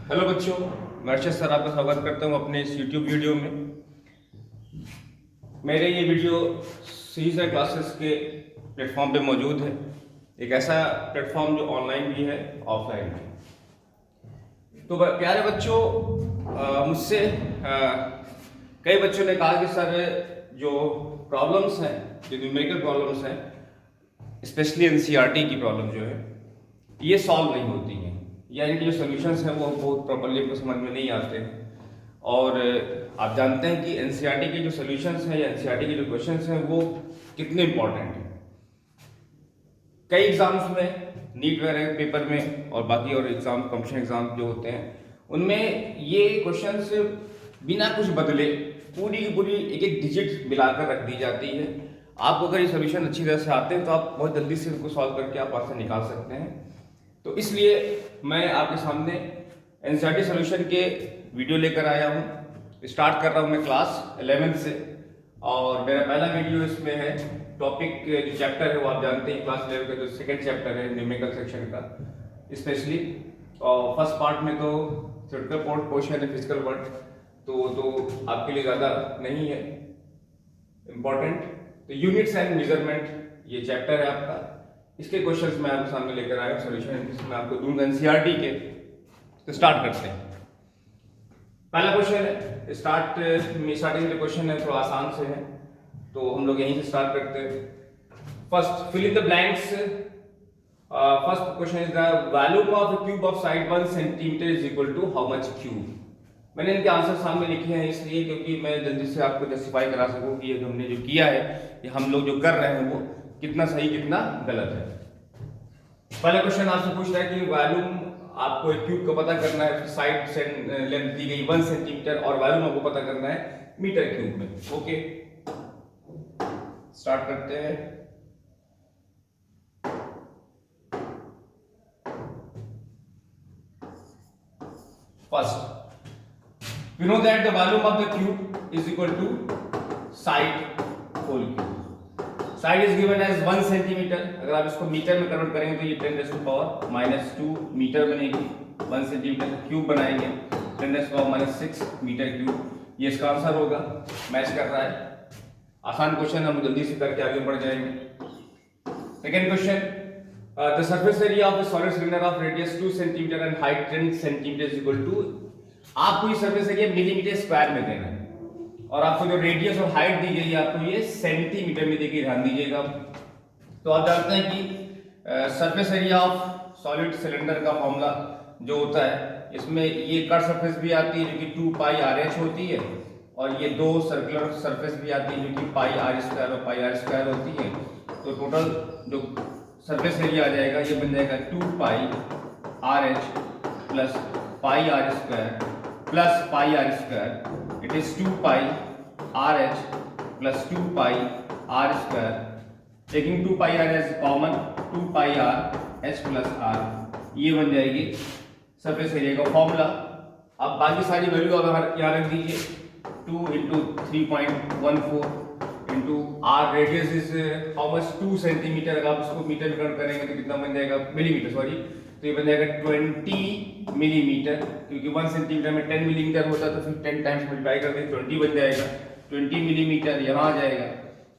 Hello बच्चों, मैं Arshad sir आपका स्वागत करता हूं अपने इस यूट्यूब वीडियो में। मेरे ये वीडियो सीजर क्लासेस के प्लेटफॉर्म पे मौजूद है। एक ऐसा प्लेटफॉर्म जो ऑनलाइन भी है, ऑफलाइन भी। तो प्यारे बच्चों, मुझसे कई बच्चों ने कहा कि सर जो प्रॉब्लम्स हैं, जो न्यूमेरिकल प्रॉब्लम्स हैं, स्पेशली एनसीईआरटी की प्रॉब्लम जो है, ये सॉल्व नहीं होती हैं, या इनके जो सोल्यूशंस हैं वो बहुत प्रॉपरली हमको समझ में नहीं आते हैं। और आप जानते हैं कि एनसीईआरटी के जो सोल्यूशंस हैं या एनसीईआरटी के जो क्वेश्चंस हैं वो कितने इंपॉर्टेंट हैं। कई एग्जाम्स में, नीट वगैरह पेपर में और बाकी और एग्जाम, कॉम्पिटिशन एग्जाम जो होते हैं, उनमें ये क्वेश्चंस बिना कुछ बदले पूरी की पूरी एक एक डिजिट मिलाकर रख दी जाती है। आपको अगर ये सोल्यूशन अच्छी तरह से आते हैं तो आप बहुत जल्दी से उनको सॉल्व करके आप आंसर निकाल सकते हैं। तो इसलिए मैं आपके सामने एनसीईआरटी सोल्यूशन के वीडियो लेकर आया हूँ। स्टार्ट कर रहा हूँ मैं क्लास 11th से, और मेरा पहला वीडियो इसमें है। टॉपिक जो चैप्टर है वो आप जानते हैं, क्लास 11 का जो सेकंड चैप्टर है न्यूमेरिकल सेक्शन का स्पेशली। और फर्स्ट पार्ट में तो थ्योरेटिकल पोर्शन है, फिजिकल वर्ड, तो आपके लिए ज़्यादा नहीं है इम्पॉर्टेंट। तो यूनिट्स एंड मेजरमेंट ये चैप्टर है आपका। इसके क्वेश्चंस मैं आपके सामने लेकर आया हूँ, सोल्यूशन इसमें आपको दूंगा एनसीईआरटी के। तो स्टार्ट करते हैं। पहला क्वेश्चन है, स्टार्टिंग के क्वेश्चन है थोड़ा आसान से है, तो हम लोग यहीं से स्टार्ट करते हैं। First, fill in the blanks. First question is the volume of a cube of side 1 centimetre is equal to how much cube. मैंने इनके आंसर सामने लिखे हैं इसलिए क्योंकि मैं जल्दी से आपको जस्टिफाई करा सकूं कि ये जो हमने जो किया है, ये हम लोग जो कर रहे हैं वो कितना सही कितना गलत है। पहला क्वेश्चन आपसे पूछ रहा है कि वॉल्यूम आपको एक क्यूब का पता करना है, साइड से लेंथ दी गई 1 सेंटीमीटर और वॉल्यूम आपको पता करना है मीटर क्यूब में। ओके, स्टार्ट करते हैं। First, we know that the volume of the cube is equal to side whole cube. Side is given as 1 centimetre. अगर आप इसको मीटर में कन्वर्ट करेंगे तो ये 10⁻⁻2 मीटर बनेगी। 1 सेंटीमीटर क्यूब बनाएंगे 10⁻⁻6 मीटर क्यूब। ये इसका आंसर होगा, मैच कर रहा है। आसान क्वेश्चन, हम जल्दी से करके आगे बढ़ जाएंगे। Second question, the surface area of a solid cylinder of radius 2 centimetre and height 10 centimetre is equal to। आपको ये सरफेस एरिया मिलीमीटर स्क्वायर में देना है और आपको जो रेडियस और हाइट दी गई है आपको ये सेंटीमीटर में देखिए, ध्यान दीजिएगा। तो आप जानते हैं कि surface area of solid cylinder का फॉर्मूला जो होता है, इसमें ये कट सरफेस भी आती है जो कि 2 पाई आर एच होती है, और ये दो सर्कुलर सरफेस भी आती है जो कि पाई आर स्क्वायर और पाई आर स्क्वायर होती है। तो टोटल जो सरफेस एरिया आ जाएगा ये बन जाएगा 2 pi r h plus pi r square plus pi r square. It is 2 pi r h plus 2 pi r square, taking 2 pi r as common, 2 pi r h plus r. ये बन जाएगी surface area का formula. अब बाकी सारी value आप यहाँ रख दीजिए। 2 into 3.14 into r, radius is how much 2 centimetre. अगर आप इसको मीटर में कन्वर्ट करेंगे तो कितना बन जाएगा, मिलीमीटर सॉरी, तो ये बन जाएगा 20 मिलीमीटर। क्योंकि 1 सेंटीमीटर में 10 मिलीमीटर होता है तो फिर 10 टाइम्स मल्टीप्लाई कर दें 20 बन जाएगा। 20 मिलीमीटर यहाँ आ जाएगा।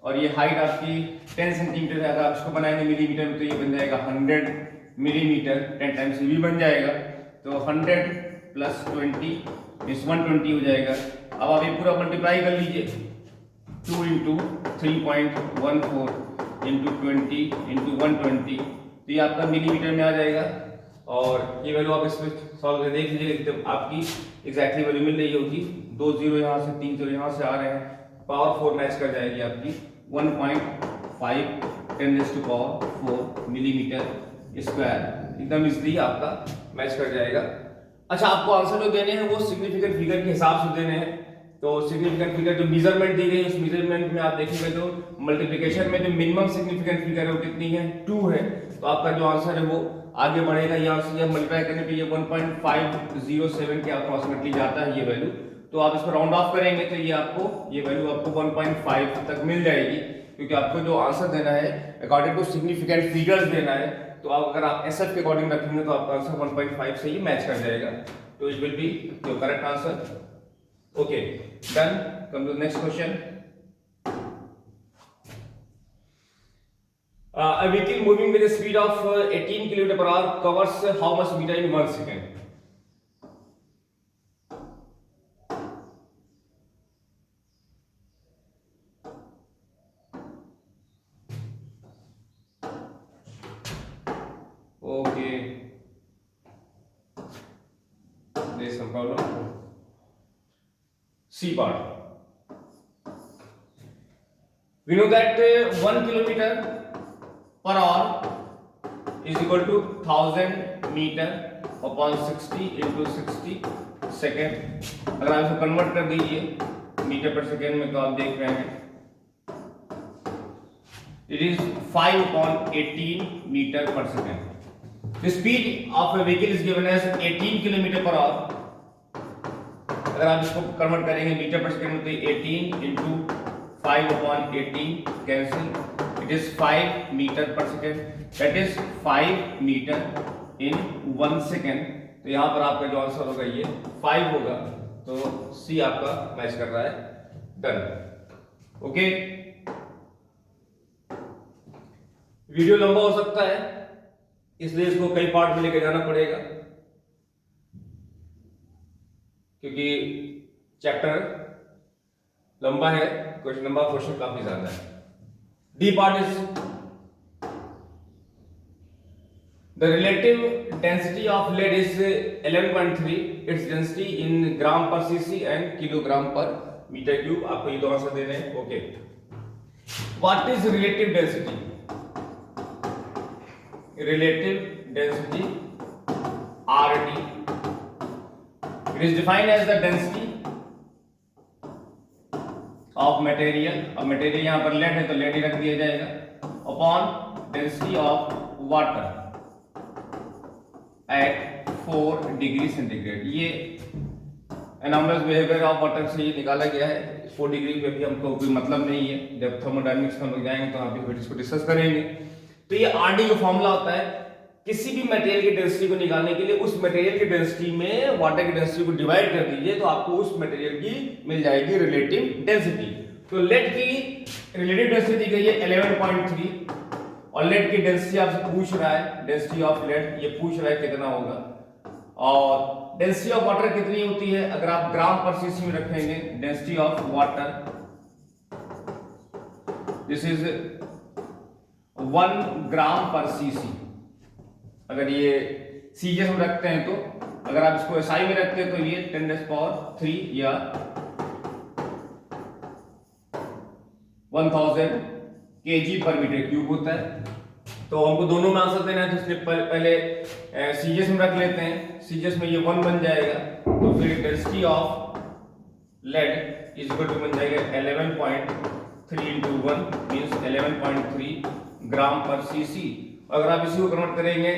और ये हाइट आपकी 10 सेंटीमीटर है, अगर आप इसको बनाएंगे मिलीमीटर में तो ये बन जाएगा 100 मिलीमीटर। 10 टाइम्स ये भी बन जाएगा, तो 100 प्लस 20 मीन्स 120 हो जाएगा। अब आप ये पूरा मल्टीप्लाई कर लीजिए। 2 इंटू 3.14 इंटू 20 इंटू 120, तो ये आपका मिलीमीटर में आ जाएगा। और ये वैल्यू आप इसमें सॉल्व करके देख लीजिए, तो आपकी एग्जैक्टली वैल्यू मिल रही होगी। 2 जीरो यहाँ से, 3 जीरो यहाँ से आ रहे हैं, पावर 4 मैच कर जाएगी आपकी 1.5 10⁻⁴ मिलीमीटर स्क्वायर। एकदम इजली आपका मैच कर जाएगा। अच्छा, आपको आंसर जो देने हैं वो सिग्निफिकेंट फिगर के हिसाब से देने हैं। तो सिग्निफिकेंट फिगर जो मेजरमेंट दी गई है, उस मेजरमेंट में आप देखेंगे तो मल्टीप्लिकेशन में जो मिनिमम सिग्निफिकेंट फिगर है वो कितनी है, 2 है। तो आपका जो आंसर है वो आगे बढ़ेगा। यहाँ से जब मल्टीप्लाई करने पे ये 1.507 के अप्रोक्सीमेटली जाता है ये वैल्यू। तो आप इसको राउंड ऑफ करेंगे तो ये वैल्यू आपको 1.5 तक मिल जाएगी, क्योंकि आपको जो आंसर देना है अकॉर्डिंग टू सिग्निफिकेंट फिगर्स देना है। तो आप अगर आप एसएफ के अकॉर्डिंग रखेंगे तो आपका आंसर 1.5 से ही मैच कर जाएगा। So it will be your correct answer. Okay, done. Come to the next question. A vehicle moving with a speed of 18 km per hour covers how much meter in 1 second? Okay, there is some problem. C part. We know that 1 kilometer per hour is equal to 1000 meter upon 60 into 60 second. अगर आप इसको convert कर दीजिए metre per second में तो आप देख रहे हैं it is 5/18 metre per second. The speed of a vehicle is given as 18 kilometre per hour. अगर आप इसको कन्वर्ट करेंगे मीटर पर सेकेंड में तो 18 into 5/18 cancel. It is 5 metre per second. That is 5 metre in 1 second. तो यहां पर आपका जो आंसर होगा ये 5 होगा. तो सी आपका मैच कर रहा है. डन. ओके, वीडियो लंबा हो सकता है इसलिए इसको कई पार्ट में लेकर जाना पड़ेगा क्योंकि चैप्टर लंबा है. क्वेश्चन नंबर क्वेश्चन काफी ज्यादा है. D part is the relative density of lead is 11.3. Its density in gram per CC and kilogram per metre cube. आपको ये दो आंसर देने हैं. Okay, what is relative density? Relative density RD. It is defined as the density of material. अब material यहां पर lead है तो लेड ही रख दिया जाएगा upon density of water at 4 degree centigrade. ये एनॉमलस बिहेवियर ऑफ वाटर से ये निकाला गया है. 4 डिग्री पे भी हमको कोई मतलब नहीं है. जब थर्मोडायनेमिक्स में हम लोग जाएंगे तो हम भी इसको डिस्कस करेंगे. तो ये आरडी का फॉर्मूला होता है किसी भी मटेरियल की डेंसिटी को निकालने के लिए उस मटेरियल की डेंसिटी में वाटर की डेंसिटी को डिवाइड कर दीजिए तो आपको उस मटेरियल की मिल जाएगी रिलेटिव डेंसिटी. तो लेड की रिलेटिव डेंसिटी गई है 11.3 और लेड की डेंसिटी आपसे पूछ रहा है डेंसिटी ऑफ लेड. ये पूछ रहा है कितना होगा और डेंसिटी ऑफ वाटर कितनी होती है अगर आप ग्राम पर सीसी में रखेंगे. Density of water this is 1 gram per CC. अगर ये सीजीएस में रखते हैं तो अगर आप इसको एसआई में रखते हैं तो ये 10³ या 1000 kg पर मीटर क्यूब होता है. तो हमको दोनों में आंसर देना है तो इसलिए पहले सीजीएस में रख लेते हैं. सीजीएस में ये 1 बन जाएगा तो फिर density of lead is equal to बन जाएगा 11.3 into 1 मींस 11.3 ग्राम पर सीसी. अगर आप इसी को कन्वर्ट करेंगे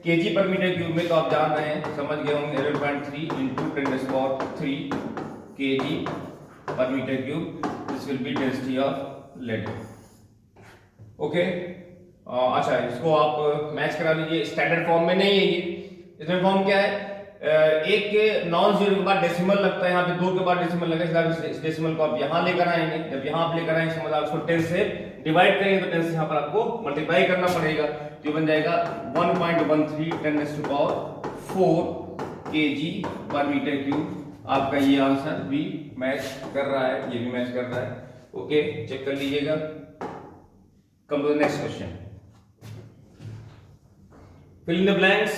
केजी पर मीटर क्यूब में तो आप जान रहे हैं समझ गए होंगे 11.3 into 10³ kg पर metre cube. This will be density of lead. Okay, अच्छा इसको आप मैच करा लीजिए. स्टैंडर्ड फॉर्म में नहीं है ये. इसमें फॉर्म क्या है? एक के नॉन जीरो के बाद डेसिमल लगता है. यहाँ पे 2 के बाद डेसिमल लगेगा. इस डेसिमल को आप यहाँ लेकर आएंगे. जब यहाँ आप लेकर आएंगे समझ आप इसको 10 से डिवाइड करेंगे तो 10 से यहाँ पर आपको मल्टीप्लाई करना पड़ेगा. तो बन जाएगा 1.13 10⁴ kg पर मीटर क्यूब. आपका ये आंसर भी मैच कर रहा है. ये भी मैच कर रहा है. ओके, चेक कर लीजिएगा. Come to the next question. Fill in the blanks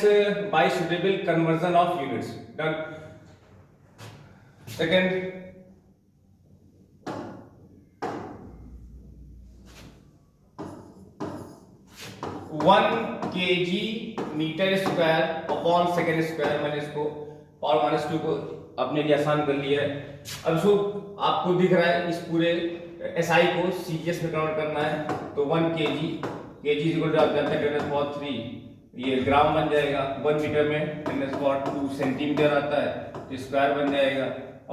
by suitable conversion of units. Done. Second, 1 kg metre square upon second square. मैंने इसको पावर -2 को अपने लिए आसान कर लिया है. अब इसको आपको दिख रहा है इस पूरे एसआई को सीजीएस में कन्वर्ट करना है तो 1 kg kg इक्वल टू आप जानते हैं 10⁴ ये ग्राम बन जाएगा. 1 मीटर में 10⁴ सेंटीमीटर आता है तो स्क्वायर बन जाएगा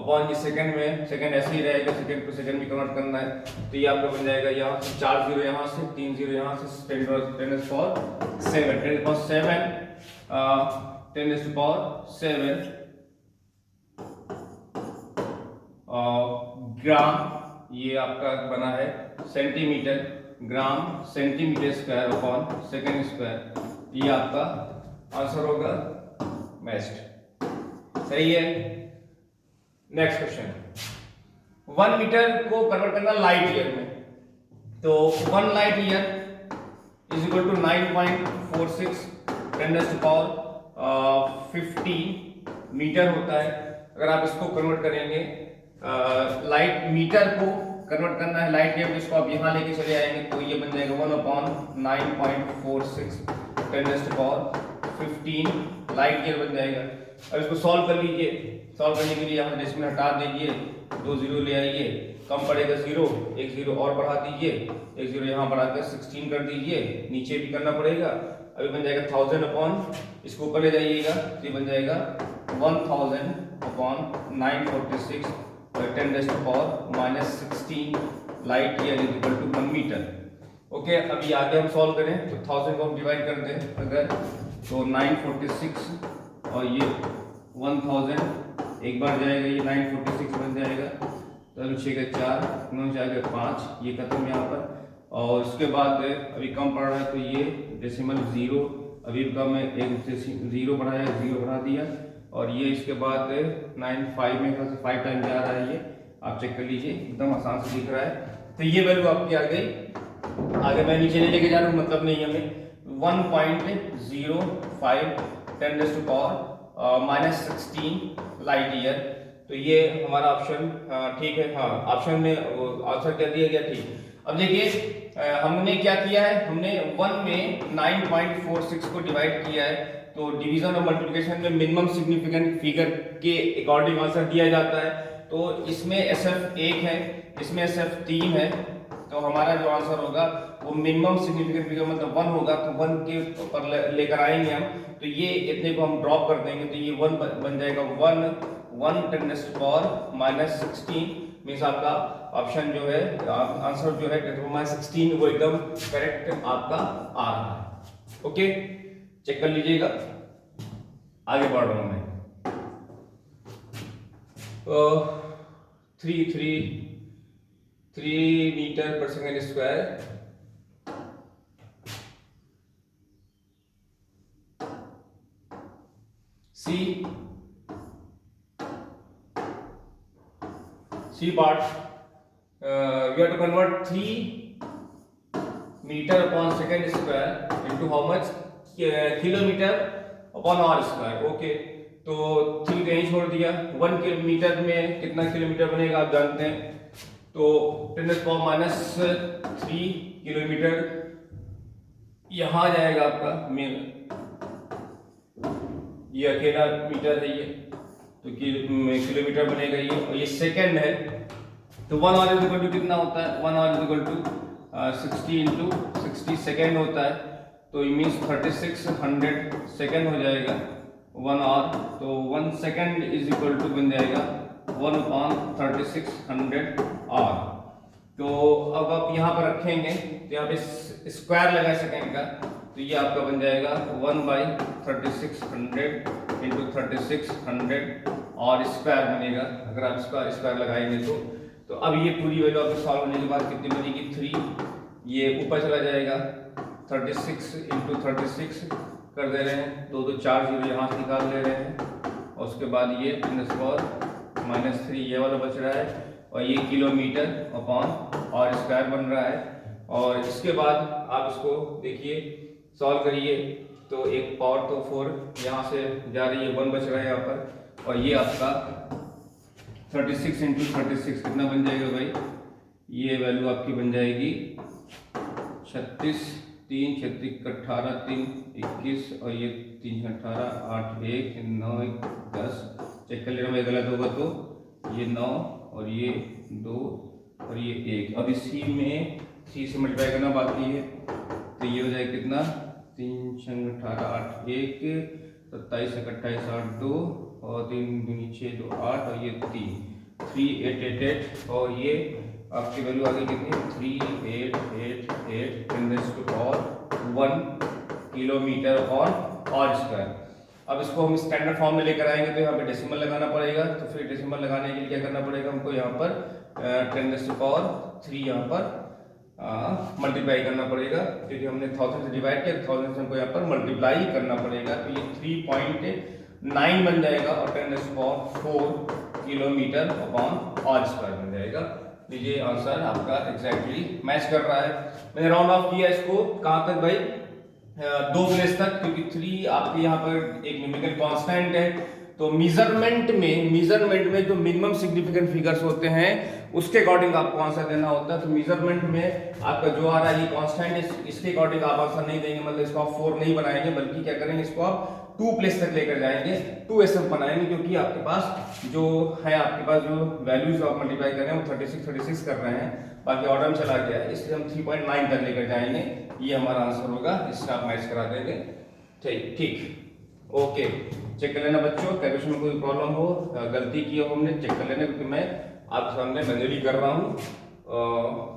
अपॉन ये सेकंड में. सेकंड ऐसे ही रहेगा. सेकंड को सेकंड में कन्वर्ट करना है तो ये आपका बन जाएगा यहाँ से 4 0 यहाँ से 3 0 यहाँ से 10⁻7 10⁻7 ग्राम ये आपका बना है centimetre, gram centimetre square upon second square, ये आपका आंसर होगा बेस्ट। सही है। नेक्स्ट क्वेश्चन, 1 मीटर को कन्वर्ट करना लाइट ईयर में, तो 1 light year is equal to 9.46 × 15 metre होता है। अगर आप इसको कन्वर्ट करेंगे लाइट मीटर को कन्वर्ट करना है लाइट ईयर, इसको आप यहाँ लेके चले आएंगे तो ये बन जाएगा 1/9.46 × 15 लाइट ईयर बन जाएगा। अब इसको सॉल्व कर लीजिए। सॉल्व करने के लिए यहाँ डेसिमल हटा दीजिए, 2 जीरो ले आइए, कम पड़ेगा 0, एक 0 और बढ़ा दीजिए, एक 0 यहाँ बढ़ाकर 16 कर दीजिए, नीचे भी करना पड़ेगा। अभी बन जाएगा 1000 अपॉन, इसको ऊपर ले जाइएगा तो ये बन जाएगा 1000 upon 946 10⁻⁻16 light year is equal to 1 metre. Okay, अभी आगे हम सॉल्व करें तो 1000 को हम डिवाइड कर दें अगर, तो 946 और ये 1000 एक बार जाएगा, ये 946 बन जाएगा, तो 6 का 4 9 जाएगा 5, ये खत्म यहाँ पर। और उसके बाद अभी कम पड़ रहा है तो ये डेसिमल 0, अभी कम है, एक 0 बढ़ाया, 0 बढ़ा दिया, और ये इसके बाद 95 में 5 टाइम जा रहा है, ये आप चेक कर लीजिए, एकदम आसान से दिख रहा है। तो ये वैल्यू आपकी आ गई। आगे मैं नीचे लेके जा रहा हूँ, मतलब नहीं हमें 1.05 10⁻⁻16 लाइट ईयर। तो ये हमारा ऑप्शन ठीक है। हाँ, ऑप्शन में आंसर क्या दिया गया, ठीक। अब देखिए हमने क्या किया है, हमने 1 में 9.46 को डिवाइड किया है, तो डिवीजन और मल्टीप्लिकेशन में मिनिमम सिग्निफिकेंट फिगर के अकॉर्डिंग आंसर दिया जाता है। तो इसमें SF 1 है, इसमें SF 3 है, तो हमारा जो आंसर होगा वो मिनिमम सिग्निफिकेंट फिगर मतलब 1 होगा, तो 1 के ऊपर लेकर आएंगे हम, तो ये इतने को हम ड्रॉप कर देंगे, तो ये 1 बन जाएगा 1 10⁻⁻16 मीन्स आपका ऑप्शन जो है आंसर जो है 10⁻16 वो एकदम करेक्ट आपका आ रहा है। ओके, चेक कर लीजिएगा। आगे बढ़ रहा हूं मैं। 3 metre per second square C part, we have to convert 3 meter upon second square into how much kilometer upon r square। Okay, तो 3 कहीं छोड़ दिया, 1 किलोमीटर में कितना किलोमीटर बनेगा आप जानते हैं, तो 10⁻³ किलोमीटर यहाँ जाएगा आपका, ये अकेला मीटर है ये, तो किलोमीटर बनेगा ये, और ये सेकंड है, तो 1 आवर इज इक्वल टू कितना होता है, 1 hour is equal to 60 × 60 second होता है, तो ये मीन्स 3600 सेकेंड हो जाएगा 1 आवर। तो 1 सेकेंड इज इक्वल टू बन जाएगा 1/3600 आवर। तो अब आप यहाँ पर रखेंगे तो यहाँ पे स्क्वायर लगा सेकेंड का, तो ये आपका बन जाएगा 1/3600 × 3600 और स्क्वायर बनेगा, अगर आप इसका स्क्वायर लगाएंगे तो अब ये पूरी वैल्यू आपको सॉल्व होने के बाद कितनी बनेगी, 3, ये ऊपर चला जाएगा, 36 × 36 कर दे रहे हैं, 2 2 4 0 यहाँ से निकाल ले रहे हैं, और उसके बाद ये 10⁻³ ये वाला बच रहा है, और ये किलोमीटर अपॉन और स्क्वायर बन रहा है। और इसके बाद आप इसको देखिए, सॉल्व करिए, तो एक पावर तो 4 यहाँ से जा रही है, 1 बच रहा है यहाँ पर, और ये आपका 36 × 36 कितना बन जाएगा भाई, ये वैल्यू आपकी बन जाएगी 36 3 36 18 3 21, और ये 3 18 8 1 9 1 10, चेक कर लेना गलत होगा तो ये 9 और ये 2 और ये 1। अब इसी में 3 से मल्टीप्लाई करना बाकी है, तो ये हो जाएगा कितना, 3 6 18 8 1 27 28 8 2 और 3 दूनी 6 2 8 और ये 3 3 8 8 8, और ये आपकी वैल्यू आ गई कितनी, 3888 10⁻⁴ 1 किलोमीटर और स्क्वायर। अब इसको हम स्टैंडर्ड फॉर्म में लेकर आएंगे तो यहाँ पे डेसिमल लगाना पड़ेगा, तो फिर डेसिमल लगाने के लिए क्या करना पड़ेगा हमको, यहाँ पर 10⁻³ यहाँ पर मल्टीप्लाई करना पड़ेगा, क्योंकि हमने 1000 से डिवाइड किया, 1000 से हमको यहाँ पर मल्टीप्लाई करना पड़ेगा, तो ये 3.9 बन जाएगा और 10⁻⁴ किलोमीटर अपॉन आर स्क्वायर बन जाएगा। ये आंसर आपका एग्जैक्टली मैच कर रहा है। मैंने राउंड ऑफ किया इसको कहाँ तक भाई, 2 प्लेस तक, क्योंकि 3 आपके यहाँ पर एक न्यूमेरिकल कांस्टेंट है, तो मेजरमेंट में जो मिनिमम सिग्निफिकेंट फिगर्स होते हैं उसके अकॉर्डिंग आपको आंसर देना होता है। तो मेजरमेंट में आपका जो आ रहा है ये कांस्टेंट, इसके अकॉर्डिंग आप आंसर नहीं देंगे, मतलब इसको आप 4 नहीं बनाएंगे, बल्कि क्या करेंगे, इसको आप 2 प्लेस तक लेकर जाएंगे, 2SF बनाएंगे, क्योंकि आपके पास जो है, आपके पास जो वैल्यूज आप मल्टीप्लाई कर रहे हैं वो 36 कर रहे हैं, बाकी ऑर्डर में चला गया है, इसलिए हम 3.9 तक लेकर जाएंगे, ये हमारा आंसर होगा, इससे आप मैच करा देंगे। ठीक ओके, चेक कर लेना बच्चों, कैलकुलेशन में कोई प्रॉब्लम हो, गलती की हो हमने, चेक कर लेना, क्योंकि मैं आपके सामने मैन्युअली कर रहा हूँ,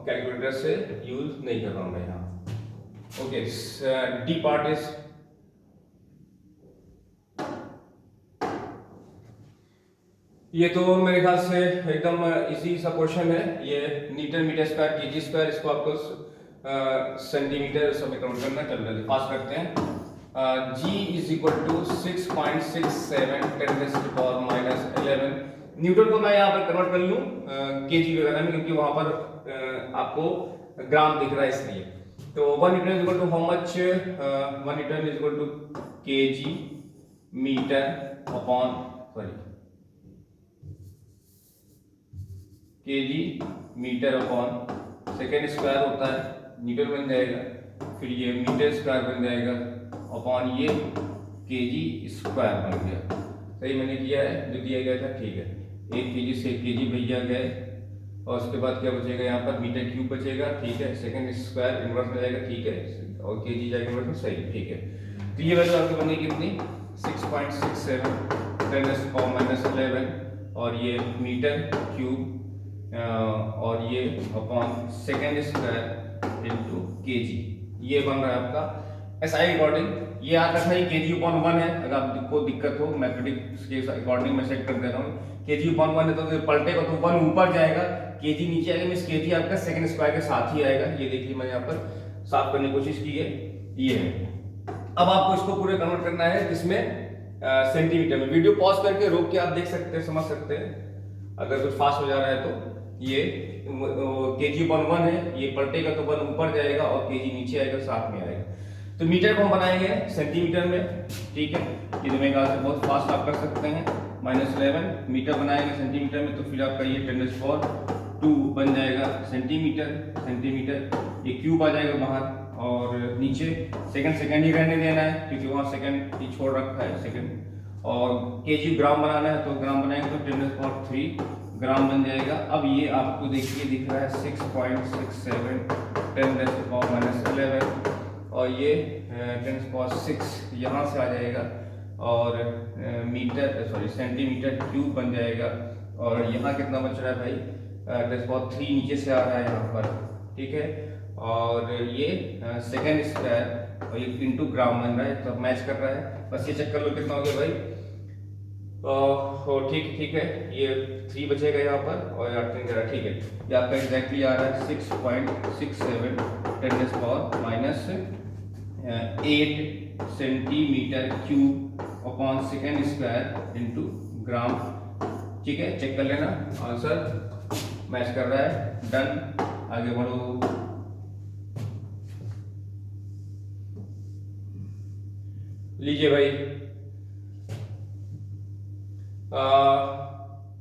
कैलकुलेटर से यूज नहीं कर रहा हूँ मैं यहाँ। ओके, डी पार्ट इज, ये तो मेरे ख्याल से एकदम इजी सा क्वेश्चन है, ये newton metre square KG square, इसको आपको सेंटीमीटर सब कन्वर्ट करना, चल रहा है पास करते हैं। G is equal to 6.67 10⁻⁻11 newton को मैं यहाँ पर कन्वर्ट कर लूँ केजी वगैरह में, क्योंकि वहां पर आपको ग्राम दिख रहा है इसलिए। तो 1 newton is equal to how much, 1 newton is equal to KG metre upon KG metre upon second square होता है, मीटर बन जाएगा, फिर ये मीटर स्क्वायर बन जाएगा अपॉन ये केजी स्क्वायर बन गया। सही मैंने किया है, जो दिया गया था ठीक है, 1 केजी से 1 केजी भैया गए, और उसके बाद क्या बचेगा, यहाँ पर मीटर क्यूब बचेगा, ठीक है, सेकेंड स्क्वायर इनवर्स में जाएगा, ठीक है, और केजी जाएगा इनवर्स में, सही, ठीक है। तो ये वैल्यू आपकी बनेगी कितनी, 6.67 10⁻⁻11 और ये मीटर क्यूब और ये upon second square into KG, ये बन रहा है आपका एसआई अकॉर्डिंग। ये याद रखना है केजी अपॉन 1 है, अगर आपको दिक्कत हो मैथमेटिक्स के अकॉर्डिंग मैं सेट कर दे रहा हूँ, केजी अपॉन 1 है तो पलटेगा तो 1 ऊपर जाएगा, केजी नीचे आएगा, मींस केजी आपका सेकंड स्क्वायर के साथ ही आएगा। ये देखिए मैंने यहाँ पर साफ करने की कोशिश की है, ये है। अब आपको इसको पूरे कन्वर्ट करना है जिसमें सेंटीमीटर में। वीडियो पॉज करके रोक के आप देख सकते हैं, समझ सकते हैं, अगर कुछ फास्ट हो जा रहा है तो। ये केजी अपॉन 1 है, ये पलटेगा तो 1 ऊपर जाएगा और केजी नीचे आएगा, साथ में आएगा। तो मीटर को हम बनाएंगे सेंटीमीटर में, ठीक है, ये तो मेरे ख्याल से बहुत फास्ट आप कर सकते हैं। -11 मीटर बनाएंगे सेंटीमीटर में, तो फिर आपका ये 10⁻² बन जाएगा सेंटीमीटर, ये क्यूब आ जाएगा बाहर, और नीचे सेकंड ही रहने देना है, क्योंकि वहाँ सेकंड ही छोड़ रखा है सेकंड। और केजी ग्राम बनाना है तो ग्राम बनाएंगे तो 10⁻³ ग्राम बन जाएगा। अब ये आपको देखिए दिख रहा है 6.67 10⁻⁻11 और ये 10⁻6 यहाँ से आ जाएगा, और सेंटीमीटर क्यूब बन जाएगा। और यहाँ कितना बच रहा है भाई, 10⁻3 नीचे से आ रहा है यहाँ पर, ठीक है, और ये सेकेंड स्क्वायर और ये इंटू ग्राम बन रहा है, तो मैच कर रहा है। बस ये चेक कर लो कितना हो गया भाई, ठीक है, ये 3 बचेगा यहाँ पर और 8 ठीक है, ये आपका एग्जैक्टली आ रहा है 6.67 10⁻8 centimetre cube upon second square into gram, ठीक है, चेक कर लेना, आंसर मैच कर रहा है। डन, आगे बढ़ो। लीजिए भाई,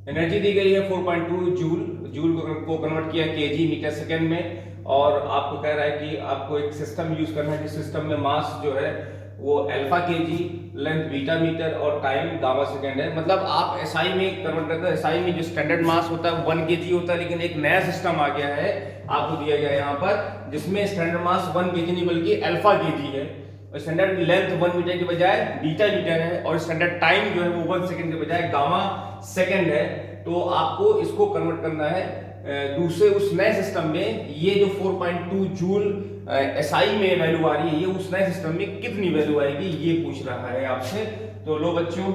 एनर्जी दी गई है 4.2 जूल को कन्वर्ट किया केजी मीटर सेकेंड में, और आपको कह रहा है कि आपको एक सिस्टम यूज करना है, जिस सिस्टम में मास जो है वो alpha KG, length beta metre और टाइम गामा सेकेंड है। मतलब आप एसआई में कन्वर्ट करते हैं, एसआई में जो स्टैंडर्ड मास होता है 1 केजी होता है, लेकिन एक नया सिस्टम आ गया है आपको दिया गया है यहाँ पर, जिसमें स्टैंडर्ड मास 1 केजी नहीं बल्कि अल्फा केजी है, और स्टैंडर्ड लेंथ 1 मीटर के बजाय बीटा मीटर है, और स्टैंडर्ड टाइम जो है वो 1 सेकंड के बजाय गामा सेकंड है। तो आपको इसको कन्वर्ट करना है दूसरे उस नए सिस्टम में। ये जो 4.2 जूल एसआई में वैल्यू आ रही है, ये उस नए सिस्टम में कितनी वैल्यू आएगी ये पूछ रहा है आपसे। तो लो बच्चों,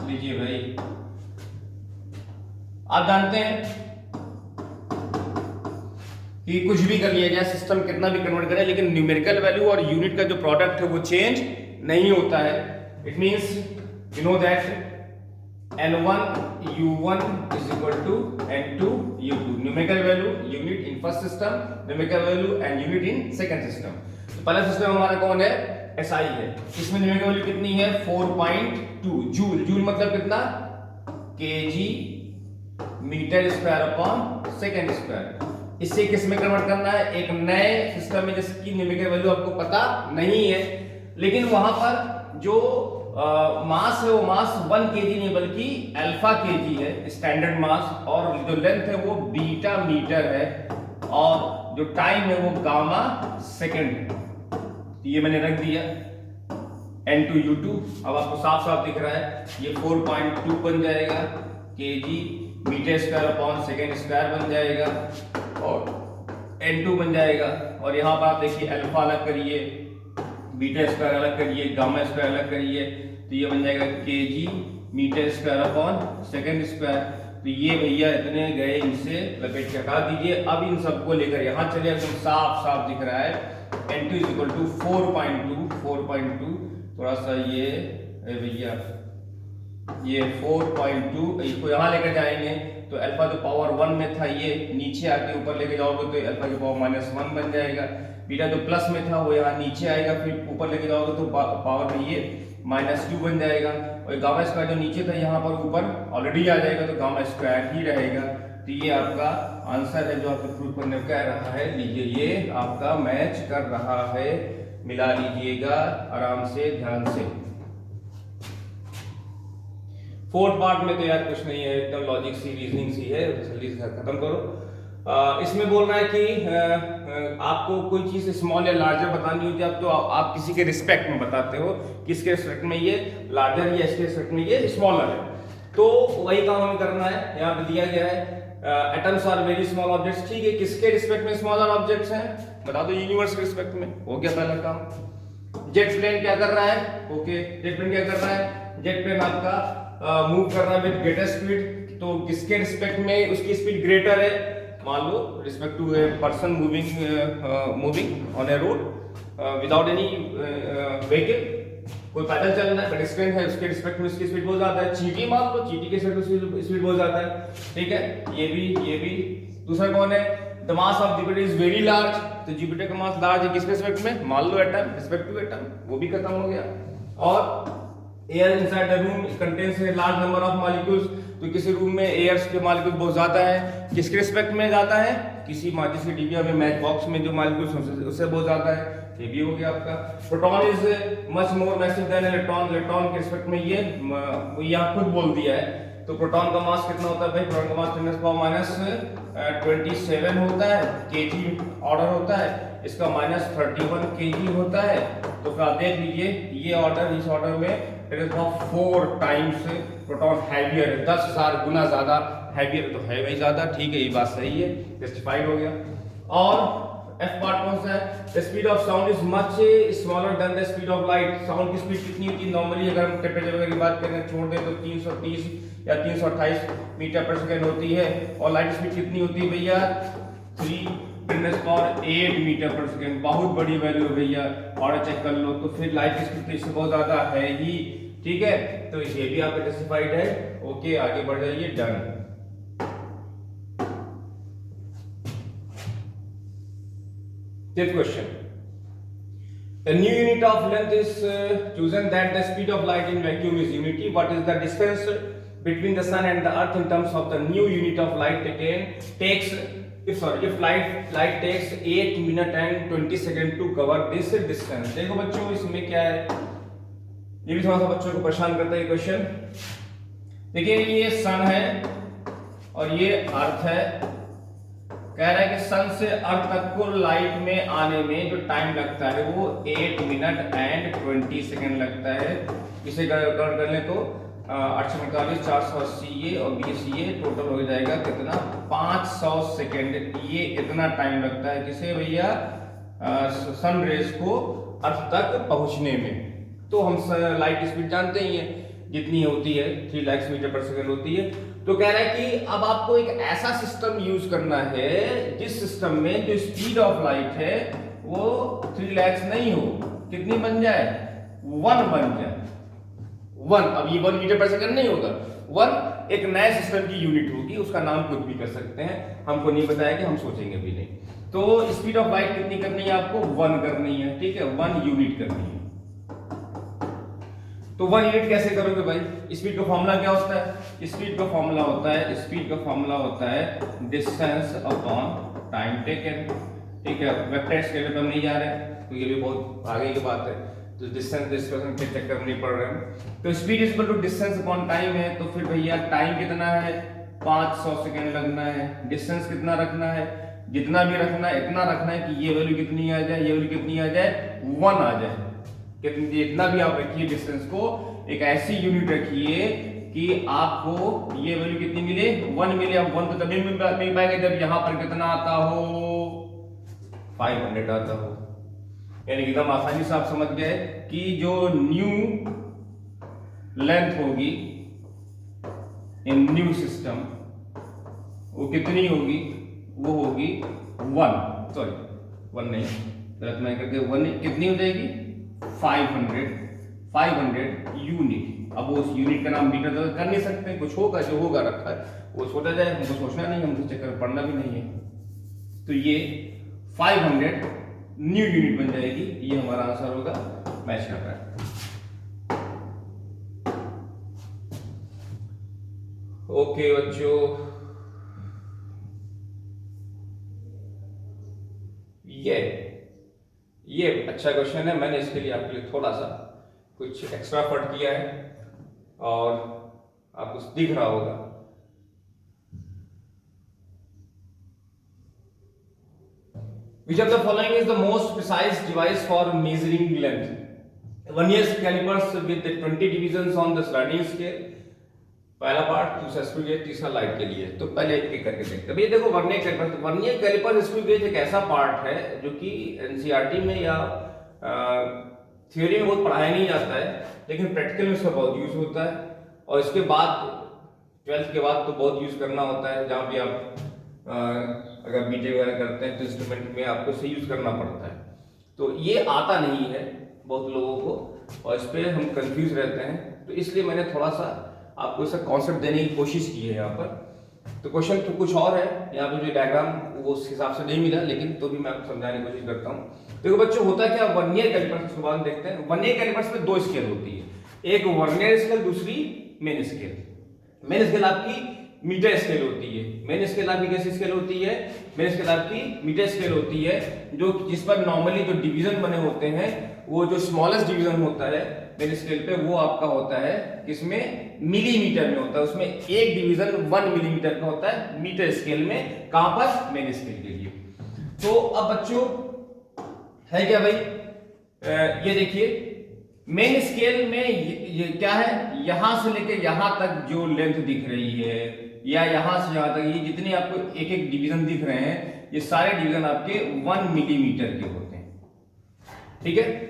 लीजिए भाई, आप जानते हैं कि कुछ भी कर लिया जाए, सिस्टम कितना भी कन्वर्ट करे, लेकिन न्यूमेरिकल वैल्यू और यूनिट का जो प्रोडक्ट है वो चेंज नहीं होता है। It means you know that N1 U1 is equal to N2 U2, numerical value unit in first system, numerical value and unit in second system. तो पहला सिस्टम हमारा कौन है? SI है। इसमें न्यूमेरिकल वैल्यू कितनी है? 4.2 जूल। जूल मतलब कितना? kg metre square upon second square. इससे किस में कन्वर्ट करना है? एक नए सिस्टम में जिसकी न्यूमेरिकल वैल्यू आपको पता नहीं है, लेकिन वहां पर जो मास है वो मास 1 kg नहीं बल्कि अल्फा kg है स्टैंडर्ड मास, और जो लेंथ है वो बीटा मीटर है, और जो टाइम है वो गामा सेकंड है। तो ये मैंने रख दिया N2 U2। अब आपको साफ साफ दिख रहा है, ये 4.2 बन जाएगा, kg metre square upon second square बन जाएगा, और N2 बन जाएगा। और यहाँ पर आप देखिए अल्फा अलग करिए, बीटा स्क्वायर अलग करिए, गामा स्क्वायर अलग करिए, तो ये बन जाएगा kg metre square upon second square. तो ये भैया इतने गए, इनसे लपेट के हटा दीजिए। अब इन सबको लेकर यहाँ चले, एकदम साफ साफ दिख रहा है N2 इज इक्वल टू 4.2। थोड़ा सा ये भैया ये 4.2 इसको यहाँ लेकर जाएंगे तो अल्फा तो पावर 1 में था, ये नीचे आके ऊपर लेके जाओगे तो अल्फा की पावर -1 बन जाएगा। बीटा जो प्लस में था वो यहाँ नीचे आएगा, फिर ऊपर लेके जाओगे तो पावर में ये -2 बन जाएगा, और गामा स्क्वायर जो नीचे था यहाँ पर ऊपर ऑलरेडी आ जाएगा, तो गामा स्क्वायर ही रहेगा। तो ये आपका आंसर है जो आपको प्रूफ करने को कह रहा है। लीजिए ये आपका मैच कर रहा है, मिला लीजिएगा आराम से, ध्यान से। फोर्थ पार्ट में तो यार कुछ नहीं है, एकदम लॉजिक सी, रीजनिंग सी है, जल्दी से खत्म करो। इसमें बोल रहा है कि आपको कोई चीज स्मॉल या लार्जर बतानी होती है, तो आप किसी के रिस्पेक्ट में बताते हो, किसके रिस्पेक्ट में ये लार्जर है या इसके रिस्पेक्ट में ये स्मॉलर है। तो वही काम हमें करना है, यहाँ पे दिया गया है atoms are very small objects. ठीक है, किसके रिस्पेक्ट में स्मॉलर ऑब्जेक्ट्स हैं? बता दो, यूनिवर्स के रिस्पेक्ट में। हो गया पहला काम। जेट प्लेन क्या कर रहा है? ओके, जेट प्लेन क्या कर रहा है? जेट प्लेन आपका मूव कर रहा है विद ग्रेटर स्पीड, तो किसके रिस्पेक्ट में उसकी स्पीड ग्रेटर है? मान लो respect to a person moving on a road without any vehicle, कोई पैदल चल रहा है पेडेस्ट्रियन है, उसके रिस्पेक्ट में उसकी स्पीड बहुत ज्यादा है। चींटी मान लो, चींटी के रिस्पेक्ट में स्पीड बहुत ज्यादा है। ठीक है, ये भी। दूसरा कौन है? The mass of Jupiter is very large, तो जुपिटर का मास लार्ज है किसके रिस्पेक्ट में? मान लो एटम, रिस्पेक्ट टू एटम, वो भी खत्म हो गया। और air inside the room contains a large number of molecules, तो किसी रूम में एयर्स के मॉलिक्यूल बहुत ज्यादा है, किसके रिस्पेक्ट में ज्यादा है? किसी माचिस के डिबिया में, मैच बॉक्स में जो मॉलिक्यूल्स उससे बहुत ज्यादा है। ये भी हो गया आपका। Proton is much more massive than electron, electron के रिस्पेक्ट में ये यहाँ खुद बोल दिया है। तो प्रोटॉन का मास कितना होता है भाई? प्रोटॉन का मास 10⁻27 होता है, केजी ऑर्डर होता है, इसका -31 केजी होता है। तो फिर आप देख लीजिए ये ऑर्डर, इस ऑर्डर में it is 4 times proton heavier है, 10,000 गुना ज्यादा हैवियर, तो है वही ज्यादा। ठीक है, ये बात सही है, जस्टिफाइड हो गया। और एफ पार्ट कौन सा है? The speed of sound is much smaller than the speed of light. Sound की स्पीड कितनी होती है नॉर्मली? अगर हम टेम्परेचर वगैरह की बात करें, छोड़ दें तो 330 या 328 मीटर पर सेकेंड होती है। और लाइट स्पीड कितनी होती है भैया? 3×8 मीटर पर सेकेंड। बहुत बड़ी वैल्यू है भैया, ऑर्डर चेक कर लो। तो फिर लाइट की स्पीड तो इससे बहुत ज्यादा है ही। ठीक है, तो ये भी आपका जस्टिफाइड है। ओके, आगे बढ़ जाइए, done. Fifth question. A new unit of length is chosen that the speed of light in vacuum is unity. What is the distance between the sun and the earth in terms of the new unit of light takes if light takes 8 minutes and 20 seconds to cover this distance. देखो बच्चों, इसमें क्या है, ये भी थोड़ा सा बच्चों को परेशान करता है क्वेश्चन। देखिए ये सन है और ये अर्थ है। कह रहा है कि सन से अर्थ तक को लाइट में आने में जो टाइम लगता है वो 8 मिनट एंड 20 सेकेंड लगता है। इसे काउंट कर लें तो 845, 480 ये और 20 ये, टोटल हो जाएगा कितना? 500 सेकेंड। ये इतना टाइम लगता है किसे भैया? सन रेज को अर्थ तक पहुंचने में। तो हम लाइट स्पीड जानते ही हैं जितनी होती है 3 लाख मीटर पर सेकंड होती है। तो कह रहा है कि अब आपको एक ऐसा सिस्टम यूज करना है जिस सिस्टम में जो स्पीड ऑफ लाइट है वो 3 लाख नहीं हो, कितनी बन जाए, 1 बन जाए। 1, अब ये 1 मीटर पर सेकंड नहीं होगा, 1 एक नए सिस्टम की यूनिट होगी, उसका नाम कुछ भी कर सकते हैं, हमको नहीं बताया कि हम सोचेंगे भी नहीं। तो स्पीड ऑफ लाइट कितनी करनी है आपको, 1 करनी है, ठीक है, 1 यूनिट करनी है। तो 1 यूनिट कैसे करोगे भाई, स्पीड का फॉर्मूला क्या होता है, स्पीड का फॉर्मूला होता है, स्पीड का फॉर्मूला होता है डिस्टेंस अपॉन टाइम टेकन, ठीक है। वेक्टर स्केल पे हम नहीं जा रहे हैं तो ये भी बहुत आगे की बात है, तो डिस्टेंस डिस्कशन के चक्कर में नहीं पड़ रहे हैं। तो speed is equal to distance upon time है, तो फिर भैया टाइम कितना है, 500 सेकंड लगना है। डिस्टेंस कितना रखना है, जितना भी रखना है इतना रखना है कि ये वैल्यू कितनी आ जाए, ये वैल्यू कितनी आ जाए, 1 आ जाए। कितनी, जितना भी आप रखिए डिस्टेंस को एक ऐसी यूनिट रखिए कि आपको ये वैल्यू कितनी मिले, 1 मिले। अब 1 तो तभी मिल पाएगा जब यहां पर कितना आता हो, 500 आता हो। यानी एकदम आसानी से आप समझ गए कि जो न्यू लेंथ होगी इन न्यू सिस्टम वो कितनी होगी, वो होगी 1 नहीं, गलत मैं करके 1 नहीं, कितनी हो जाएगी, 500 यूनिट। अब वो उस यूनिट का नाम मीटर कर नहीं सकते, कुछ होगा जो होगा रखा है वो सोचा जाए, हमको सोचना नहीं, हमको चक्कर पढ़ना भी नहीं है। तो ये 500 न्यू यूनिट बन जाएगी, ये हमारा आंसर होगा, मैच कर रहा है। ओके बच्चों, ये अच्छा क्वेश्चन है, मैंने इसके लिए आपके लिए थोड़ा सा कुछ एक्स्ट्रा पढ़ किया है और आपको दिख रहा होगा। Which of the following is the most precise device for measuring length? Vernier calipers with 20 divisions on the sliding scale. पहला पार्ट, दूसरा स्क्रू गेज, तीसरा लाइट के लिए। तो पहले एक करके देखते हैं। ये देखो vernier calliper, vernier calliper screw gauge एक ऐसा पार्ट है जो कि एनसीईआरटी में या थ्योरी में बहुत पढ़ाया नहीं जाता है, लेकिन प्रैक्टिकल में इसका बहुत यूज होता है। और इसके बाद 12th के बाद तो बहुत यूज करना होता है, जहाँ भी आप अगर बीटेक वगैरह करते हैं तो इंस्ट्रूमेंट में आपको इसे यूज करना पड़ता है। तो ये आता नहीं है बहुत लोगों को और इस पर हम कंफ्यूज रहते हैं, तो इसलिए मैंने थोड़ा सा आपको इसका कॉन्सेप्ट देने की कोशिश की है यहाँ पर। तो क्वेश्चन तो कुछ और है, यहाँ पे जो डायग्राम वो उस हिसाब से नहीं मिला, लेकिन तो भी मैं आपको समझाने की कोशिश करता हूँ। देखो बच्चों, होता क्या, वर्नियर कैलिपर्स के बाद देखते हैं। वर्नियर कैलिपर्स में 2 स्केल होती है, एक वर्नियर स्केल, दूसरी मेन स्केल। मेन स्केल आपकी मीटर स्केल होती है, मेन स्केल आपकी कैसी स्केल होती है, मेन स्केल आपकी मीटर स्केल होती है, जो जिस पर नॉर्मली जो डिवीजन बने होते हैं, वो जो स्मॉलेस्ट डिवीजन होता है मेन स्केल पे वो आपका होता है किसमें, मिलीमीटर में होता है। उसमें एक डिवीजन 1 मिलीमीटर का होता है मीटर स्केल में, कहां पर, मेन स्केल के लिए। तो अब बच्चों है क्या भाई, ये देखिए मेन स्केल में ये क्या है, यहां से लेके यहां तक जो लेंथ दिख रही है या यहां से यहां तक, ये जितने आपको एक एक डिवीजन दिख रहे हैं, ये सारे डिवीजन आपके 1 मिलीमीटर के होते हैं, ठीक है।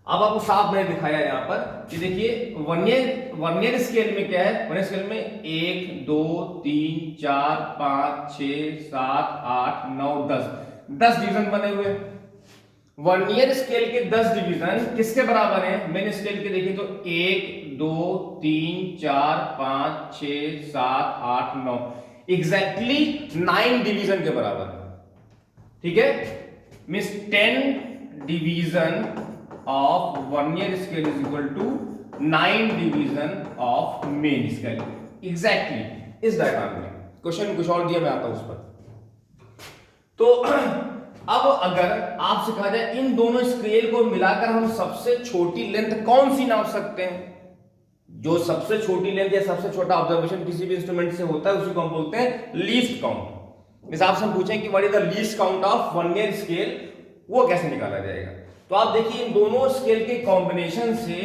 अब आपको साफ मैंने दिखाया यहाँ पर कि देखिए वर्नियर स्केल में क्या है, वर्नियर स्केल में 1 2 3 4 5 6 7 8 9 10 डिवीजन बने हुए। वर्नियर स्केल के 10 डिवीजन किसके बराबर हैं, मेन स्केल के देखिए तो 1 2 3 4 5 6 7 8 9, एग्जैक्टली 9 डिवीजन के बराबर, ठीक है। Means 10 division of vernier scale is equal to 9 division of main scale, exactly इस डायग्राम में। क्वेश्चन कुछ और दिया, मैं आता हूं उस पर। तो अब अगर आपसे कहा जाए इन दोनों स्केल को मिलाकर हम सबसे छोटी लेंथ कौन सी नाप सकते हैं, जो सबसे छोटी लेंथ या सबसे छोटा ऑब्जर्वेशन किसी भी इंस्ट्रूमेंट से होता है उसी को हम बोलते हैं लीस्ट काउंट। इस आपसे हम पूछें कि what is the least count of vernier scale, वो कैसे निकाला जाएगा। तो आप देखिए इन दोनों स्केल के कॉम्बिनेशन से,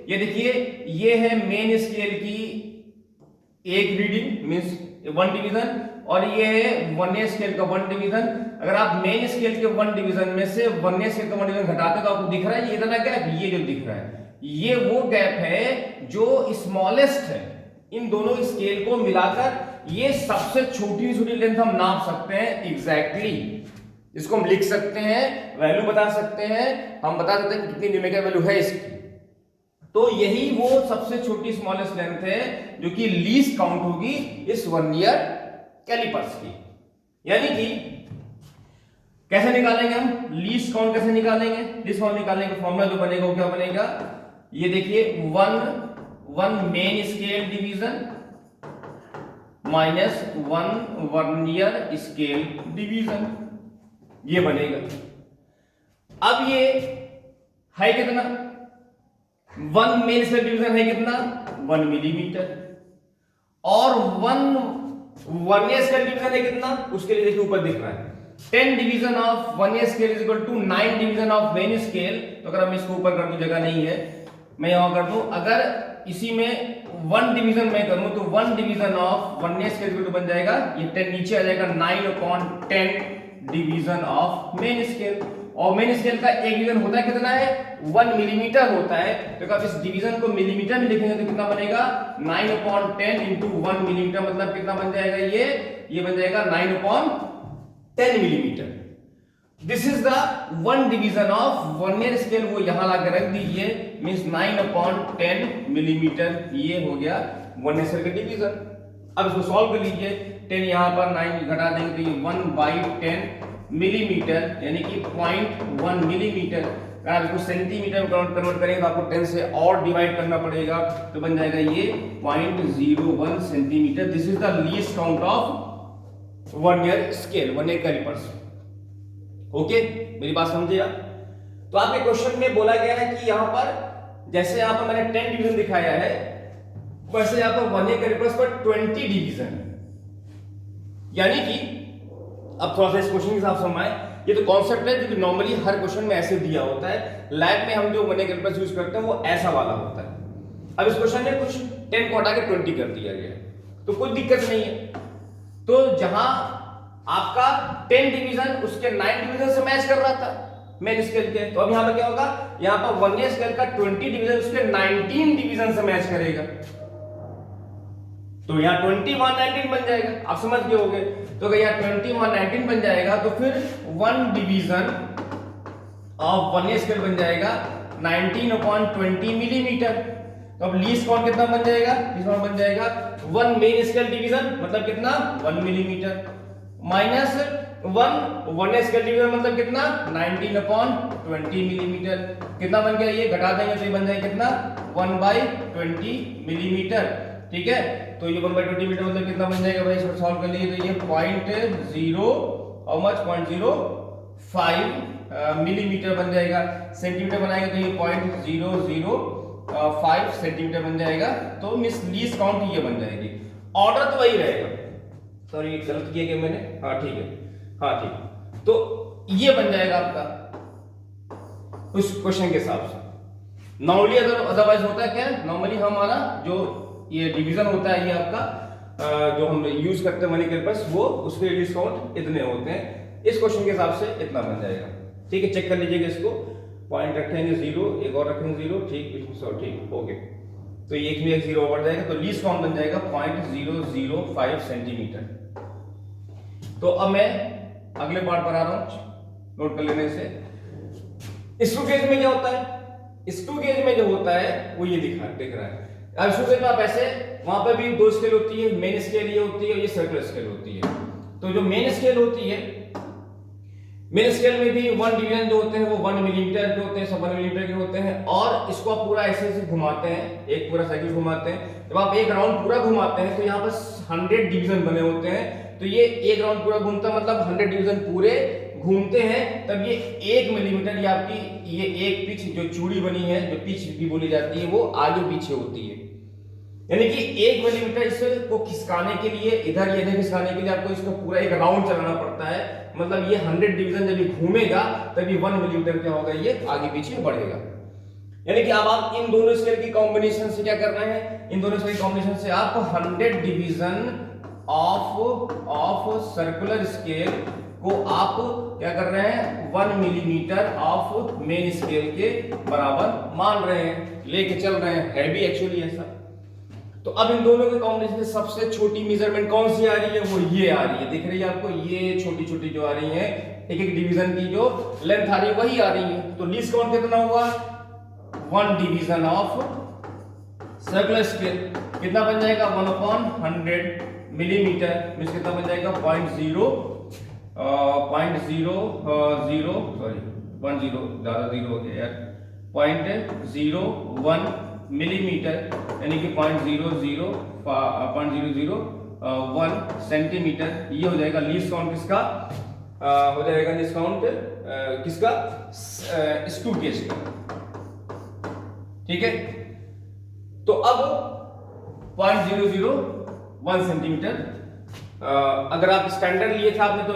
ये देखिए ये है मेन स्केल की एक रीडिंग मींस 1 डिवीजन, और ये है वर्नियर स्केल का 1 डिवीजन। अगर आप मेन स्केल के 1 डिवीजन में से वर्नियर स्केल का 1 डिवीजन घटाते तो आपको दिख रहा है ये इतना गैप, ये जो दिख रहा है ये वो गैप है जो स्मॉलेस्ट है। इन दोनों स्केल को मिलाकर ये सबसे छोटी लेंथ हम नाप सकते हैं एग्जैक्टली। इसको हम लिख सकते हैं, वैल्यू बता सकते हैं, हम बता सकते हैं कितनी न्यूमेरिकल वैल्यू है इसकी। तो यही वो सबसे छोटी स्मॉलेस्ट लेंथ है जो कि लीस्ट काउंट होगी इस वर्नियर कैलिपर्स की। यानी कि कैसे निकालेंगे हम लीस्ट काउंट, कैसे निकालेंगे लीस्ट काउंट निकालने का फॉर्मूला जो बनेगा वो क्या बनेगा, ये देखिए one main scale division minus 1 vernier scale division, ये बनेगा। अब ये है कितना, 1 मेन स्केल डिवीजन है कितना 1 मिलीमीटर, और 1 वर्नियर स्केल डिवीजन है कितना, उसके लिए देखिए ऊपर दिख रहा है 10 division of vernier scale is equal to 9 division of main scale. तो अगर हम इसको ऊपर कर दूं, जगह नहीं है, मैं यहां कर दूं, अगर इसी में 1 डिवीजन मैं करूं तो 1 डिवीजन ऑफ वर्नियर स्केल बन जाएगा, ये 10 नीचे आ जाएगा 9/10 डिवीजन ऑफ मेन स्केल। और मेन स्केल का एक डिवीजन होता है कितना है 1 मिलीमीटर होता है। तो अगर इस डिवीजन को मिलीमीटर में लिखेंगे तो कितना बनेगा 9/10 इंटू 1 मिलीमीटर, मतलब कितना बन जाएगा ये बन जाएगा 9/10 millimetre. This is the 1 division of vernier scale, वो यहां लाकर रख दीजिए, मींस 9/10 मिलीमीटर, ये हो गया वर्नियर स्केल का डिवीजन। अब इसको सॉल्व कर लीजिए, 10 यहां पर 9 घटा देंगे तो ये 1/10 मिलीमीटर यानी कि 0.1 मिलीमीटर। अगर आप इसको सेंटीमीटर में कन्वर्ट करेंगे तो आपको 10 से और डिवाइड करना पड़ेगा, तो बन जाएगा ये 0.01 centimetre. This is the least count of vernier scale, vernier callipers. Okay, मेरी बात समझे आप? तो आपके क्वेश्चन में बोला गया है कि यहां पर जैसे यहां पर मैंने 10 डिवीजन दिखाया है, वैसे यहां पर वर्नियर कैलिपर्स पर 20 डिवीजन, यानी कि अब थोड़ा सा इस क्वेश्चन के हिसाब से हम आए, ये तो कॉन्सेप्ट है जो कि नॉर्मली हर क्वेश्चन में ऐसे दिया होता है। लैब में हम जो वर्नियर कैलिपर्स यूज करते हैं वो ऐसा वाला होता है। अब इस क्वेश्चन में कुछ 10 को हटा के 20 कर दिया गया है, तो कोई दिक्कत नहीं है। तो जहां आपका 10 डिवीजन उसके 9 डिवीजन से मैच कर रहा था मेन स्केल के, तो अब यहां पर क्या होगा, यहां पर वर्नियर स्केल का 20 डिवीजन उसके 19 डिवीजन से मैच करेगा, तो यहां 21/19 बन जाएगा। आप समझ गए होंगे, तो अगर यहां 21/19 बन जाएगा तो फिर 1 डिवीजन ऑफ वर्नियर स्केल बन जाएगा 19/20 मिलीमीटर। तो अब लीस्ट काउंट कितना बन जाएगा, लीस्ट काउंट बन जाएगा 1 मेन स्केल डिवीजन मतलब कितना 1 millimetre, minus 1 vernier scale division मतलब कितना 19/20 मिलीमीटर। कितना बन गया, ये घटा देंगे तो ये बन जाएगा कितना 1/20 मिलीमीटर। ठीक है, तो ये 1/20 मीटर मतलब कितना बन जाएगा भाई, इसको सॉल्व कर लीजिए तो ये 0.05 मिलीमीटर बन जाएगा। सेंटीमीटर बनाएंगे तो ये 0.005 सेंटीमीटर बन जाएगा। तो मिस लीस्ट काउंट ये बन जाएगी, ऑर्डर तो वही रहेगा। सॉरी ये गलत किया गया मैंने, हाँ ठीक है, हाँ ठीक, तो ये बन जाएगा आपका उस क्वेश्चन के हिसाब से। नॉर्मली अदरवाइज होता है क्या, नॉर्मली हमारा जो ये डिवीजन होता है ये आपका जो हम यूज करते हैं वर्नियर कैलिपर्स, वो उसके लीस्ट काउंट इतने होते हैं। इस क्वेश्चन के हिसाब से इतना बन जाएगा। ठीक है, चेक कर लीजिएगा इसको, पॉइंट रखेंगे 0, एक और रखेंगे 0, ठीक, ठीक, ओके, तो एक में एक 0 बढ़ जाएगा, तो लीस्ट काउंट बन जाएगा 0.005 सेंटीमीटर। तो अब मैं अगले पार्ट पर आ रहा हूं, नोट कर लेने से। स्क्रू गेज में क्या होता है, स्क्रू गेज में जो होता है वो ये दिख रहा है। अब स्क्रू गेज में आप ऐसे, वहां पर भी 2 स्केल होती है, मेन स्केल ये होती है और ये सर्कुलर स्केल होती है। तो जो मेन स्केल होती है, मेन स्केल में भी 1 डिवीजन जो होते हैं वो 1 मिलीमीटर के होते हैं, सब 1 मिलीमीटर के होते हैं, और इसको आप पूरा ऐसे ऐसे घुमाते हैं, एक पूरा साइकिल घुमाते हैं। जब आप एक राउंड पूरा घुमाते हैं तो यहाँ पर 100 डिवीजन बने होते हैं, तो ये एक राउंड पूरा घूमता मतलब 100 डिवीजन पूरे घूमते हैं, तब ये 1 मिलीमीटर ये आपकी ये एक पिच जो चूड़ी बनी है, जो पिच भी बोली जाती है, वो आगे पीछे होती है। यानी कि 1 मिलीमीटर इसको खिसकाने के लिए, इधर ये इधर खिसकाने के लिए आपको इसको पूरा एक राउंड चलाना पड़ता है। मतलब ये 100 डिवीजन जब ये घूमेगा तभी 1 मिलीमीटर क्या होगा, ये आगे पीछे बढ़ेगा। यानी कि अब आप इन दोनों स्केल की कॉम्बिनेशन से क्या कर रहे हैं, इन दोनों स्केल की कॉम्बिनेशन से आप 100 डिवीजन ऑफ सर्कुलर स्केल को आप क्या कर रहे हैं 1 मिलीमीटर ऑफ मेन स्केल के बराबर मान रहे हैं, लेके चल रहे हैं, है भी एक्चुअली ऐसा। तो अब इन दोनों के कॉम्बिनेशन में सबसे छोटी मेजरमेंट कौन सी आ रही है, वो ये आ रही है, दिख रही है आपको, ये छोटी छोटी जो आ रही है एक एक डिवीजन की जो लेंथ आ रही है वही आ रही है। तो लीस्ट काउंट कितना हुआ 1 डिवीजन ऑफ सर्कुलर स्केल, कितना बन जाएगा 1/100 मिलीमीटर, मींस कितना बन जाएगा 0.0 सॉरी 10 ज्यादा जीरो हो गया यार 0.01 मिलीमीटर, यानी कि 0.001 सेंटीमीटर, ये हो जाएगा लीस्ट काउंट किसका हो जाएगा, लीस्ट काउंट किसका स्क्रू गेज का, ठीक है। तो अब 0.001 सेंटीमीटर, अगर आप स्टैंडर्ड लिए था आपने तो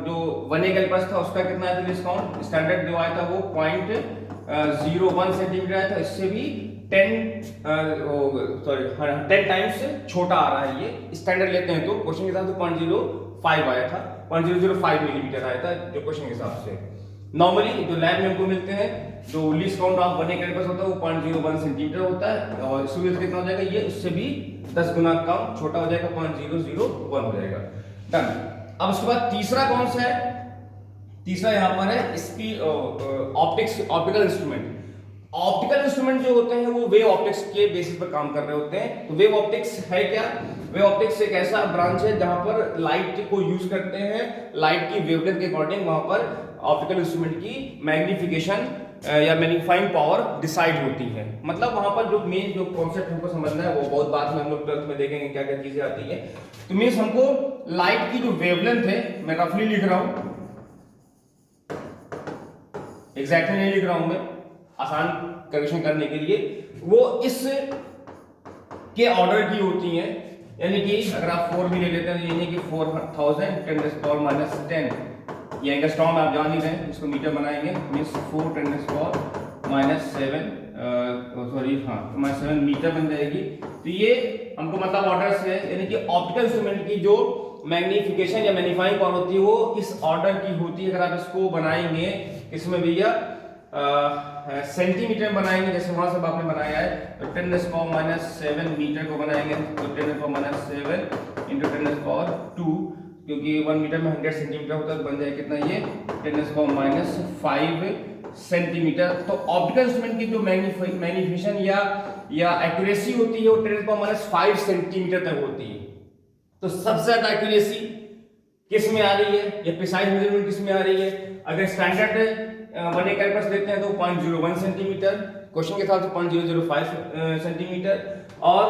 जो 1A कैलिपर्स था उसका कितना आया था डिस्काउंट, स्टैंडर्ड जो आया था वो 0.01 सेंटीमीटर आया था, इससे भी 10 टाइम्स छोटा आ रहा है। ये स्टैंडर्ड लेते हैं तो क्वेश्चन के हिसाब से 0.05 आया था, 0.005 मिलीमीटर आया था जो क्वेश्चन के हिसाब से। नॉर्मली जो लैब में हमको मिलते हैं जो least count of 1A callipers होता है वो 0.01 सेंटीमीटर होता है, और इसमें कितना हो जाएगा, ये उससे भी 10 गुना कम छोटा हो जाएगा, 0.001 हो जाएगा। डन। अब उसके बाद तीसरा कौन सा है, तीसरा यहाँ पर है इसकी ऑप्टिकल इंस्ट्रूमेंट। ऑप्टिकल इंस्ट्रूमेंट जो होते हैं वो वेव ऑप्टिक्स के बेसिस पर काम कर रहे होते हैं। तो वेव ऑप्टिक्स है क्या, वेव ऑप्टिक्स एक ऐसा ब्रांच है जहां पर लाइट को यूज करते हैं, लाइट की वेवलेंथ के अकॉर्डिंग वहां पर ऑप्टिकल इंस्ट्रूमेंट की मैग्निफिकेशन या मैग्नीफाइंग पावर डिसाइड होती है। मतलब वहां पर जो मेन जो कॉन्सेप्ट हमको समझना है वो बहुत बाद में हम लोग 12th में देखेंगे क्या क्या चीजें आती है। तो मीन्स हमको लाइट की जो वेवलेंथ है, मैं रफली लिख रहा हूं, एग्जैक्टली नहीं लिख रहा हूं मैं, आसान करेक्शन करने के लिए, वो इस के ऑर्डर की होती है। यानी कि अगर आप 4 भी ले लेते हैं यानी कि 4000 10⁻⁻10, ये एंगस्ट्रॉम आप जान ही रहे हैं, इसको मीटर बनाएंगे, मींस 4 10⁻7 मीटर बन जाएगी। तो ये हमको मतलब ऑर्डर से है, यानी कि ऑप्टिकल इंस्ट्रूमेंट की जो मैग्निफिकेशन या मैग्नीफाइंग पावर होती है वो इस ऑर्डर की होती है। अगर आप इसको बनाएंगे इसमें भैया सेंटीमीटर बनाएंगे, जैसे वहां से आपने बनाया है, तो 10⁻7 मीटर को बनाएंगे तो 10⁻7 इंटू 10⁻2, क्योंकि 1 मीटर में 100 सेंटीमीटर होता है तो बन जाए कितना ये 10⁻5 सेंटीमीटर। तो ऑप्टिकल इंस्ट्रूमेंट की जो मैग्निफिकेशन या एक्यूरेसी होती है वो 10⁻5 सेंटीमीटर तक होती है। तो सबसे ज्यादा एक्यूरेसी किस में आ रही है, या प्रिसाइज मेजरमेंट किस में आ रही है, अगर स्टैंडर्ड 1A कैलिपर्स लेते हैं तो 0.01 सेंटीमीटर, क्वेश्चन के हिसाब से 0.005 सेंटीमीटर, और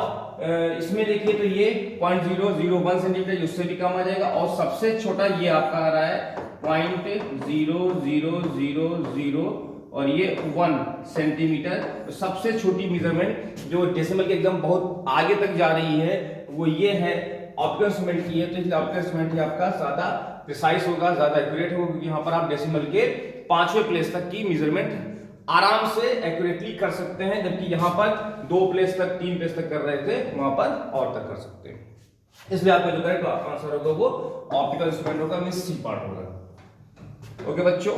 इसमें देखिए तो ये 0.001 सेंटीमीटर, उससे भी कम आ जाएगा, और सबसे छोटा ये आपका आ रहा है 0.0000 और ये 1 सेंटीमीटर। तो सबसे छोटी मेजरमेंट जो डेसिमल के एकदम बहुत आगे तक जा रही है वो ये है, ऑप्टिकल इंस्ट्रूमेंट की है। तो इसलिए ऑप्टिकल इंस्ट्रूमेंट ही आपका ज्यादा प्रिसाइज होगा, ज्यादा एक्यूरेट होगा, क्योंकि यहाँ पर आप डेसिमल के 5वें प्लेस तक की मेजरमेंट आराम से एक्यूरेटली कर सकते हैं, जबकि यहाँ पर 2 प्लेस तक 3 प्लेस तक कर रहे थे, वहां पर और तक कर सकते हैं। इसलिए आपका जो करेक्ट आंसर होगा वो ऑप्टिकल इंस्ट्रूमेंट होगा, मींस सी पार्ट होगा। ओके बच्चों,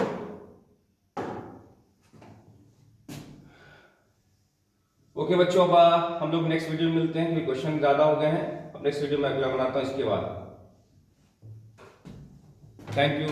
अब हम लोग नेक्स्ट वीडियो में मिलते हैं, क्योंकि क्वेश्चन ज्यादा हो गए हैं। अब नेक्स्ट वीडियो में अगला बनाता हूं इसके बाद। Thank you.